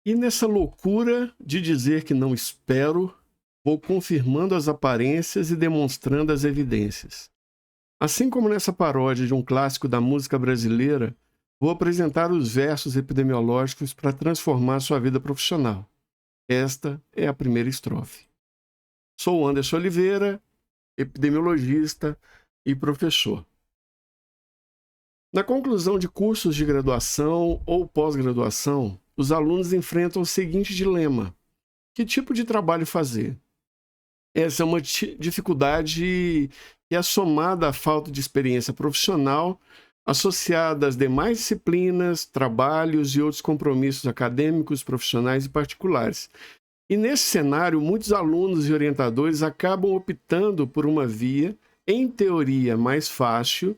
E nessa loucura de dizer que não espero, vou confirmando as aparências e demonstrando as evidências. Assim como nessa paródia de um clássico da música brasileira, vou apresentar os versos epidemiológicos para transformar sua vida profissional. Esta é a primeira estrofe. Sou Anderson Oliveira, epidemiologista e professor. Na conclusão de cursos de graduação ou pós-graduação, os alunos enfrentam o seguinte dilema: que tipo de trabalho fazer? Essa é uma dificuldade que é somada à falta de experiência profissional, associada às demais disciplinas, trabalhos e outros compromissos acadêmicos, profissionais e particulares. E nesse cenário, muitos alunos e orientadores acabam optando por uma via, em teoria, mais fácil,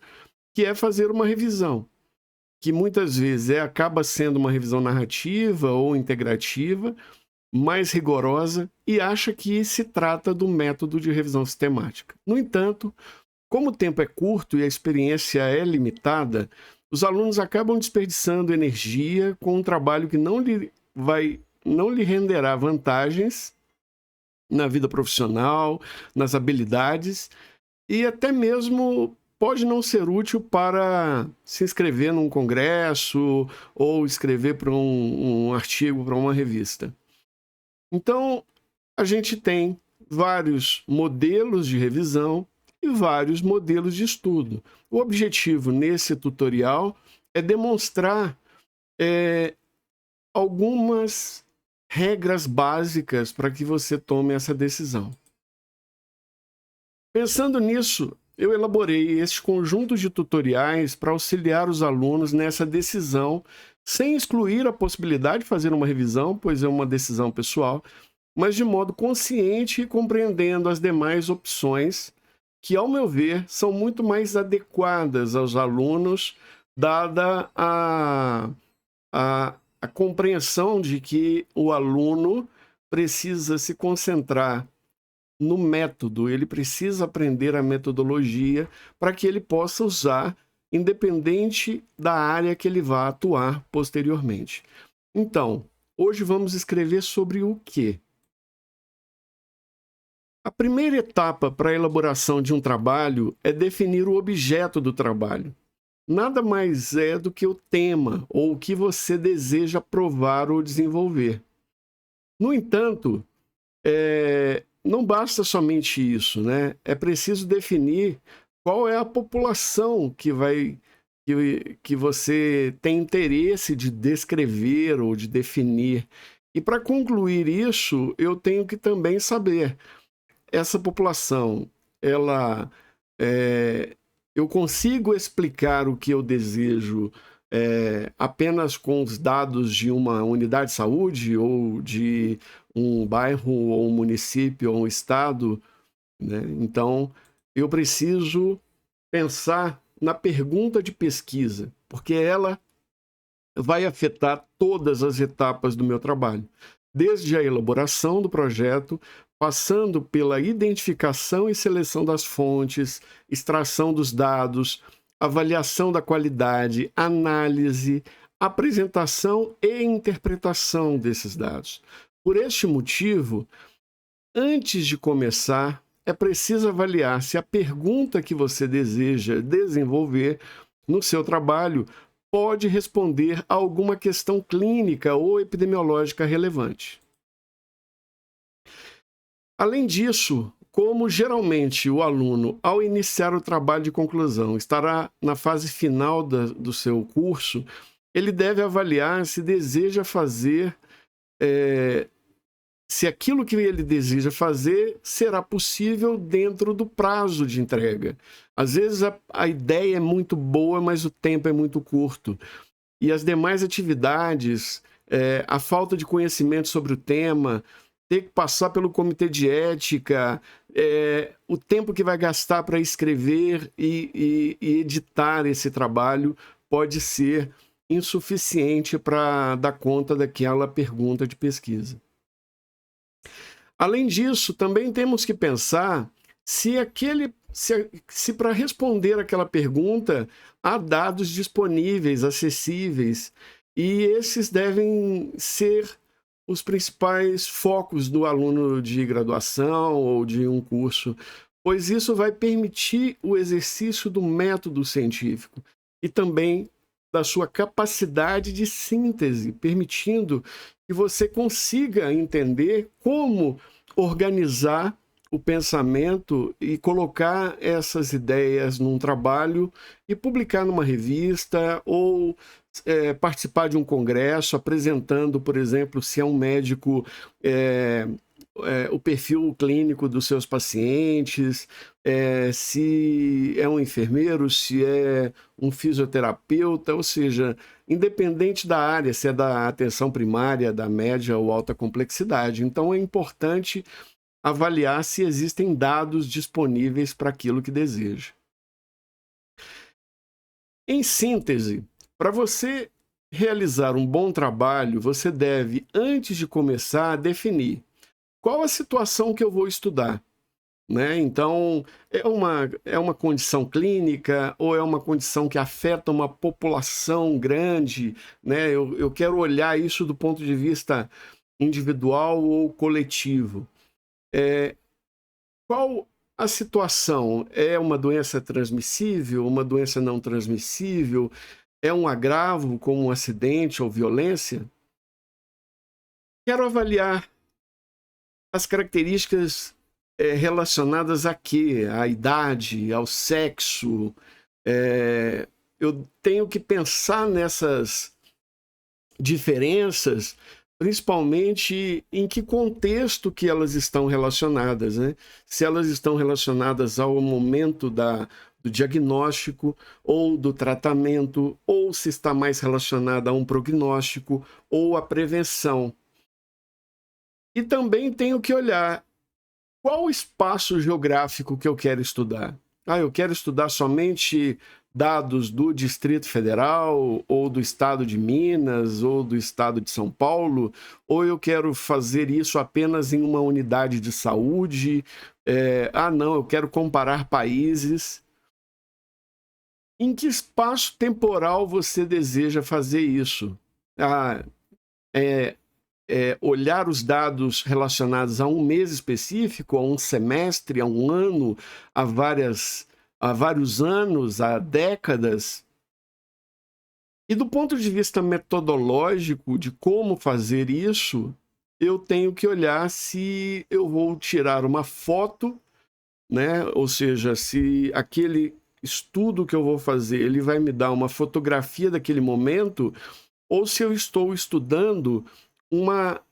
que é fazer uma revisão, que muitas vezes acaba sendo uma revisão narrativa ou integrativa, mais rigorosa, e acha que se trata do método de revisão sistemática. No entanto, como o tempo é curto e a experiência é limitada, os alunos acabam desperdiçando energia com um trabalho que não lhe renderá vantagens na vida profissional, nas habilidades, e até mesmo pode não ser útil para se inscrever num congresso ou escrever para um artigo para uma revista. Então, a gente tem vários modelos de revisão e vários modelos de estudo. O objetivo nesse tutorial é demonstrar algumas regras básicas para que você tome essa decisão. Pensando nisso, eu elaborei este conjunto de tutoriais para auxiliar os alunos nessa decisão, sem excluir a possibilidade de fazer uma revisão, pois é uma decisão pessoal, mas de modo consciente e compreendendo as demais opções, que, ao meu ver, são muito mais adequadas aos alunos, dada a compreensão de que o aluno precisa se concentrar no método, ele precisa aprender a metodologia para que ele possa usar, independente da área que ele vá atuar posteriormente. Então, hoje vamos escrever sobre o quê? A primeira etapa para a elaboração de um trabalho é definir o objeto do trabalho. Nada mais é do que o tema ou o que você deseja provar ou desenvolver. No entanto, não basta somente isso, né? É preciso definir qual é a população que você tem interesse de descrever ou de definir. E para concluir isso, eu tenho que também saber, essa população, eu consigo explicar o que eu desejo apenas com os dados de uma unidade de saúde ou de um bairro ou um município ou um estado, né? Então, eu preciso pensar na pergunta de pesquisa, porque ela vai afetar todas as etapas do meu trabalho, desde a elaboração do projeto, passando pela identificação e seleção das fontes, extração dos dados, avaliação da qualidade, análise, apresentação e interpretação desses dados. Por este motivo, antes de começar, é preciso avaliar se a pergunta que você deseja desenvolver no seu trabalho pode responder a alguma questão clínica ou epidemiológica relevante. Além disso, como geralmente o aluno, ao iniciar o trabalho de conclusão, estará na fase final do seu curso, ele deve avaliar se deseja fazer, se aquilo que ele deseja fazer será possível dentro do prazo de entrega. Às vezes a ideia é muito boa, mas o tempo é muito curto. E as demais atividades, a falta de conhecimento sobre o tema, ter que passar pelo comitê de ética, o tempo que vai gastar para escrever e editar esse trabalho pode ser insuficiente para dar conta daquela pergunta de pesquisa. Além disso, também temos que pensar se para responder aquela pergunta há dados disponíveis, acessíveis, e esses devem ser os principais focos do aluno de graduação ou de um curso, pois isso vai permitir o exercício do método científico e também da sua capacidade de síntese, permitindo que você consiga entender como organizar o pensamento e colocar essas ideias num trabalho e publicar numa revista ou participar de um congresso apresentando, por exemplo, se é um médico, o perfil clínico dos seus pacientes, se é um enfermeiro, se é um fisioterapeuta, ou seja, independente da área, se é da atenção primária, da média ou alta complexidade. Então é importante avaliar se existem dados disponíveis para aquilo que deseja. Em síntese, para você realizar um bom trabalho, você deve, antes de começar, definir qual a situação que eu vou estudar, né? Então, é uma condição clínica ou é uma condição que afeta uma população grande, né? Eu quero olhar isso do ponto de vista individual ou coletivo. Qual a situação? É uma doença transmissível, uma doença não transmissível? É um agravo, como um acidente ou violência? Quero avaliar as características relacionadas a quê? À idade, ao sexo. Eu tenho que pensar nessas diferenças, principalmente em que contexto que elas estão relacionadas, né? Se elas estão relacionadas ao momento do diagnóstico ou do tratamento, ou se está mais relacionada a um prognóstico ou à prevenção. E também tenho que olhar qual o espaço geográfico que eu quero estudar. Eu quero estudar somente dados do Distrito Federal, ou do Estado de Minas, ou do Estado de São Paulo, ou eu quero fazer isso apenas em uma unidade de saúde? Não, eu quero comparar países. Em que espaço temporal você deseja fazer isso? Olhar os dados relacionados a um mês específico, a um semestre, a um ano, a vários anos, a décadas. E do ponto de vista metodológico de como fazer isso, eu tenho que olhar se eu vou tirar uma foto, né? Ou seja, se aquele estudo que eu vou fazer, ele vai me dar uma fotografia daquele momento, ou se eu estou estudando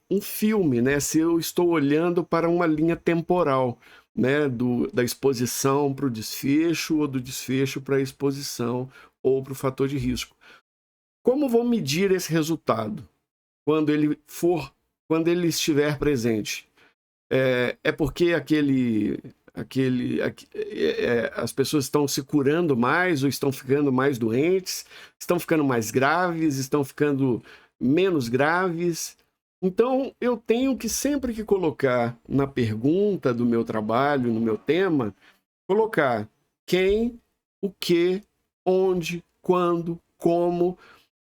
um filme, né? Se eu estou olhando para uma linha temporal, né? Da exposição para o desfecho, ou do desfecho para a exposição, ou para o fator de risco. Como vou medir esse resultado quando ele estiver presente? Porque as pessoas estão se curando mais ou estão ficando mais doentes, estão ficando mais graves, estão ficando menos graves. Então, eu tenho que sempre que colocar na pergunta do meu trabalho, no meu tema, colocar quem, o que, onde, quando, como,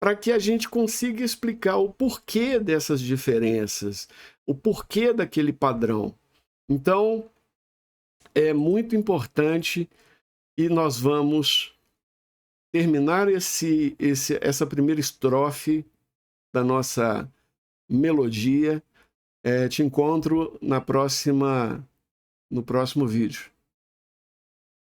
para que a gente consiga explicar o porquê dessas diferenças, o porquê daquele padrão. Então, é muito importante e nós vamos terminar essa primeira estrofe da nossa melodia. Te encontro no próximo vídeo.